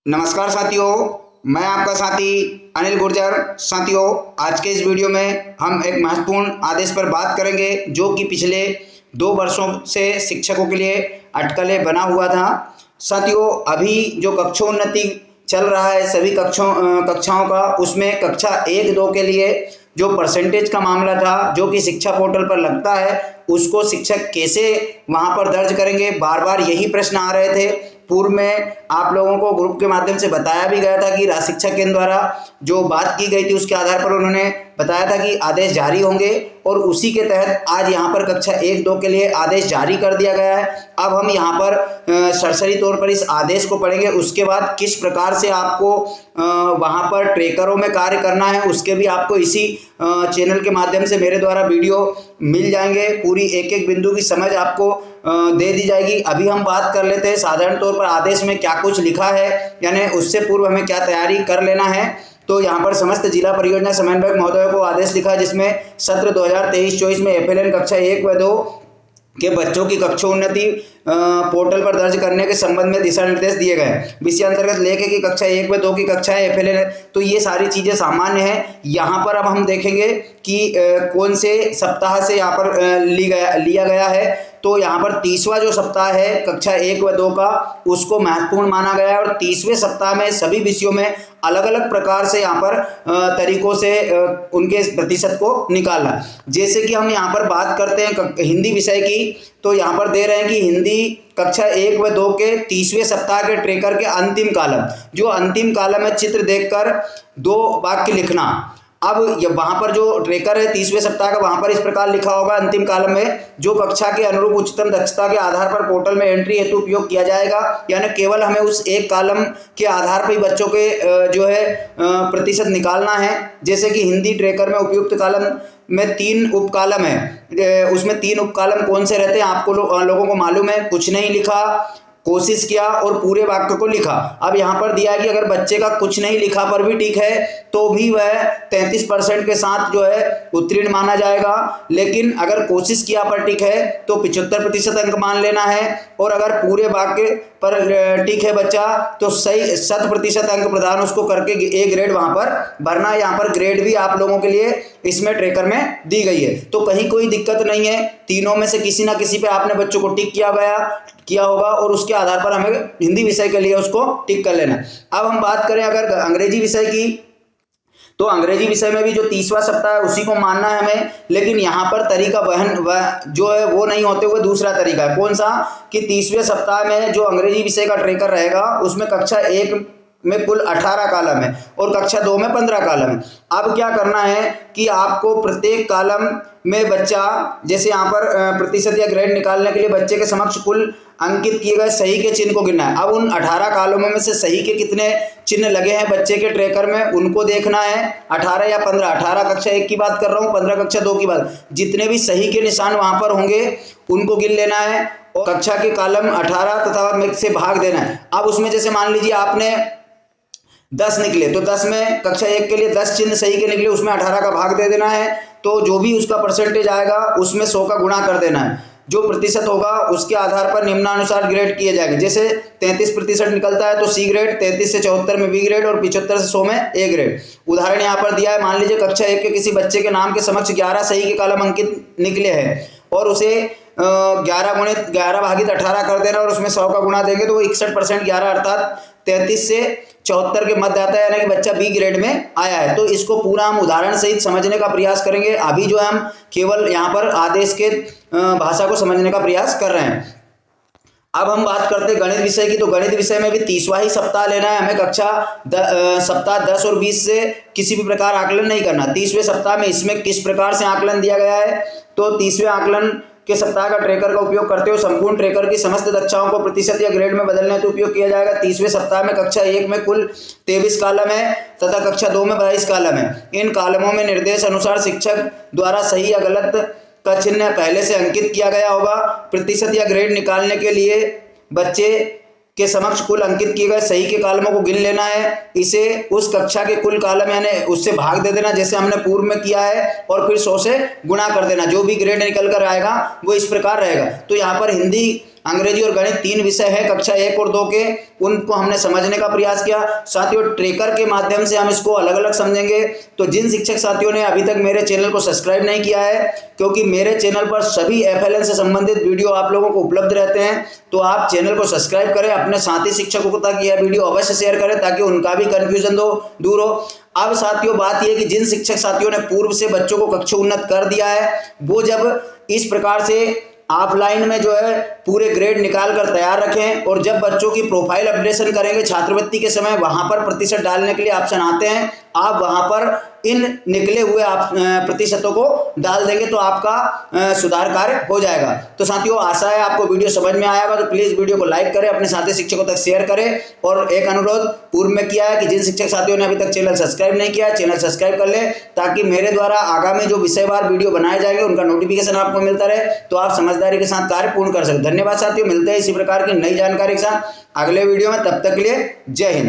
नमस्कार साथियों, मैं आपका साथी अनिल गुर्जर। साथियों, आज के इस वीडियो में हम एक महत्वपूर्ण आदेश पर बात करेंगे जो कि पिछले 2 वर्षों से शिक्षकों के लिए अटकलें बना हुआ था। साथियों, अभी जो कक्षोन्नति चल रहा है सभी कक्षाओं का, उसमें कक्षा 1-2 के लिए जो परसेंटेज का मामला था जो कि शिक्षा पोर्टल पर लगता है, उसको शिक्षक कैसे वहां पर दर्ज करेंगे, बार बार यही प्रश्न आ रहे थे। पूर्व में आप लोगों को ग्रुप के माध्यम से बताया भी गया था कि राज्य शिक्षा केंद्र द्वारा जो बात की गई थी उसके आधार पर उन्होंने बताया था कि आदेश जारी होंगे, और उसी के तहत आज यहाँ पर कक्षा 1-2 के लिए आदेश जारी कर दिया गया है। अब हम यहाँ पर सरसरी तौर पर इस आदेश को पढ़ेंगे, उसके बाद किस प्रकार से आपको वहाँ पर ट्रेकरों में कार्य करना है उसके भी आपको इसी चैनल के माध्यम से मेरे द्वारा वीडियो मिल जाएंगे। पूरी एक एक बिंदु की समझ आपको दे दी जाएगी। अभी हम बात कर लेते हैं साधारण तौर पर आदेश में क्या कुछ लिखा है, यानी उससे पूर्व हमें क्या तैयारी कर लेना है। तो यहाँ पर समस्त जिला परियोजना समन्वयक महोदय को आदेश लिखा है, जिसमें सत्र 2023-24 में FLN कक्षा 1 व 2 के बच्चों की कक्षोन्नति पोर्टल पर दर्ज करने के संबंध में दिशा निर्देश दिए गए। विषय अंतर्गत लेके कि कक्षा 1 व 2 की कक्षाएं FLN, तो ये सारी चीज़ें सामान्य हैं। यहाँ पर अब हम देखेंगे कि कौन से सप्ताह से यहाँ पर लिया गया है। तो यहाँ पर 30वां जो सप्ताह है कक्षा 1 व 2 का, उसको महत्वपूर्ण माना गया है, और 30वें सप्ताह में सभी विषयों में अलग अलग प्रकार से यहाँ पर तरीकों से उनके प्रतिशत को निकालना। जैसे कि हम यहाँ पर बात करते हैं हिंदी विषय की, तो यहाँ पर दे रहे हैं कि हिंदी कक्षा 1 व 2 के 30वें सप्ताह के ट्रेकर के अंतिम कॉलम, जो अंतिम कॉलम है चित्र देखकर 2 वाक्य लिखना। अब ये वहाँ पर जो ट्रेकर है 30वें सप्ताह का, वहाँ पर इस प्रकार लिखा होगा अंतिम कॉलम में, जो कक्षा के अनुरूप उच्चतम दक्षता के आधार पर पोर्टल में एंट्री हेतु उपयोग किया जाएगा। यानी केवल हमें उस एक कॉलम के आधार पर ही बच्चों के जो है प्रतिशत निकालना है। जैसे कि हिंदी ट्रेकर में उपयुक्त कॉलम में 3 उप कॉलम है, उसमें 3 उप कॉलम कौन से रहते हैं आपको लोगों को मालूम है। कुछ नहीं लिखा, कोशिश किया और पूरे वाक्य को लिखा। अब यहाँ पर दिया है कि अगर बच्चे का कुछ नहीं लिखा पर भी ठीक है तो भी वह 33% के साथ जो है उत्तीर्ण माना जाएगा, लेकिन अगर कोशिश किया पर ठीक है तो 75% अंक मान लेना है, और अगर पूरे वाक्य पर ठीक है बच्चा तो सही 100% अंक प्रदान उसको करके A ग्रेड वहां पर भरना है। यहाँ पर ग्रेड भी आप लोगों के लिए इसमें ट्रेकर में दी गई है, तो कहीं कोई दिक्कत नहीं है। तीनों में से किसी ना किसी पे आपने बच्चों को टिक किया होगा, और उसके आधार पर हमें हिंदी विषय के लिए उसको टिक कर लेना। अब हम बात करें अगर अंग्रेजी विषय की, तो अंग्रेजी विषय में भी जो 30वां सप्ताह है उसी को मानना है हमें, लेकिन यहाँ पर तरीका जो है वो नहीं होते हुए दूसरा तरीका है। कौन सा कि 30वें सप्ताह में जो अंग्रेजी विषय का ट्रेकर रहेगा उसमें कक्षा 1 में कुल 18 कॉलम है और कक्षा 2 में 15 कॉलम है। अब क्या करना है कि आपको प्रत्येक कॉलम में बच्चा, जैसे यहाँ पर प्रतिशत या ग्रेड निकालने के लिए बच्चे के समक्ष कुल अंकित किए गए सही के चिन्ह को गिनना है। अब उन 18 कॉलमों में से सही के कितने चिन्ह लगे हैं बच्चे के ट्रेकर में उनको देखना है, 18 या 15। 18 कक्षा 1 की बात कर रहा हूँ, 15 कक्षा 2 की बात। जितने भी सही के निशान वहां पर होंगे उनको गिन लेना है, और कक्षा के कॉलम 18 तथा से भाग देना है। अब उसमें जैसे मान लीजिए आपने 10 निकले, तो 10 में कक्षा 1 के लिए 10 चिन्ह सही के निकले, उसमें 18 का भाग दे देना है, तो जो भी उसका परसेंटेज आएगा उसमें 100 का गुणा कर देना है। जो प्रतिशत होगा उसके आधार पर निम्नानुसार ग्रेड किए जाएंगे। जैसे 33% निकलता है तो C ग्रेड, 33 से 74 में B ग्रेड, और 75 से 100 में A ग्रेड। उदाहरण यहाँ पर दिया है, मान लीजिए कक्षा 1 के किसी बच्चे के नाम के समक्ष 11 सही के कॉलम अंकित निकले हैं, और उसे 11 गुणित 11 भागित 18 कर देना, और उसमें 100 का गुणा देंगे तो वो 61% 11 अर्थात 33 से 74 के मध्य आता है, यानी कि बच्चा B ग्रेड में आया है। तो इसको पूरा हम उदाहरण सहित समझने का प्रयास करेंगे। अभी जो है हम केवल यहाँ पर आदेश के भाषा को समझने का प्रयास कर रहे हैं। अब हम बात करते हैं गणित विषय की, तो गणित विषय में भी 30वां ही सप्ताह लेना है हमें। सप्ताह 10 और 20 से किसी भी प्रकार आकलन नहीं करना। 30वें सप्ताह में इसमें किस प्रकार से आकलन दिया गया है, तो 30वें आकलन के सप्ताह का ट्रेकर का उपयोग करते हुए संपूर्ण ट्रेकर की समस्त कक्षाओं को प्रतिशत या ग्रेड में बदलने हेतु उपयोग किया जाएगा। 30वें सप्ताह में कक्षा 1 में कुल 23 कॉलम है तथा कक्षा 2 में 22 कॉलम है। इन कॉलमों में निर्देश अनुसार शिक्षक द्वारा सही या गलत का चिन्ह पहले से अंकित किया गया होगा। प्रतिशत या ग्रेड निकालने के लिए बच्चे के समक्ष कुल अंकित किए गए सही के कॉलमों को गिन लेना है, इसे उस कक्षा के कुल कॉलम यानी उससे भाग दे देना जैसे हमने पूर्व में किया है, और फिर 100 से गुणा कर देना। जो भी ग्रेड निकल कर आएगा वो इस प्रकार रहेगा। तो यहाँ पर हिंदी अंग्रेजी और गणित 3 विषय है कक्षा 1 और 2 के, उनको हमने समझने का प्रयास किया। साथियों ट्रैकर के माध्यम से हम इसको अलग अलग समझेंगे। तो जिन शिक्षक साथियों ने अभी तक मेरे चैनल को सब्सक्राइब नहीं किया है, क्योंकि मेरे चैनल पर सभी FLN से संबंधित वीडियो आप लोगों को उपलब्ध रहते हैं, तो आप चैनल को सब्सक्राइब करें, अपने साथी शिक्षकों को तक यह वीडियो अवश्य शेयर करें ताकि उनका भी कन्फ्यूजन दूर हो। अब साथियों बात यह कि जिन शिक्षक साथियों ने पूर्व से बच्चों को कक्षा उन्नत कर दिया है, वो जब इस प्रकार से ऑफलाइन में जो है पूरे ग्रेड निकाल कर तैयार रखें, और जब बच्चों की प्रोफाइल अपडेशन करेंगे छात्रवृत्ति के समय, वहां पर प्रतिशत डालने के लिए ऑप्शन आते हैं, आप वहां पर इन निकले हुए प्रतिशतों को डाल देंगे तो आपका सुधार कार्य हो जाएगा। तो साथियों आशा है आपको वीडियो समझ में आया होगा, तो प्लीज वीडियो को लाइक करें, अपने साथी शिक्षकों तक शेयर करें। और एक अनुरोध पूर्व में किया है कि जिन शिक्षक साथियों ने अभी तक चैनल सब्सक्राइब नहीं किया, चैनल सब्सक्राइब कर ले ताकि मेरे द्वारा आगामी जो विषयवार वीडियो बनाए जाएंगे उनका नोटिफिकेशन आपको मिलता रहे, तो आप समझदारी के साथ कार्य पूर्ण कर सकते। धन्यवाद साथियों, मिलते हैं इसी प्रकार की नई जानकारी के साथ अगले वीडियो में, तब तक के लिए जय हिंद।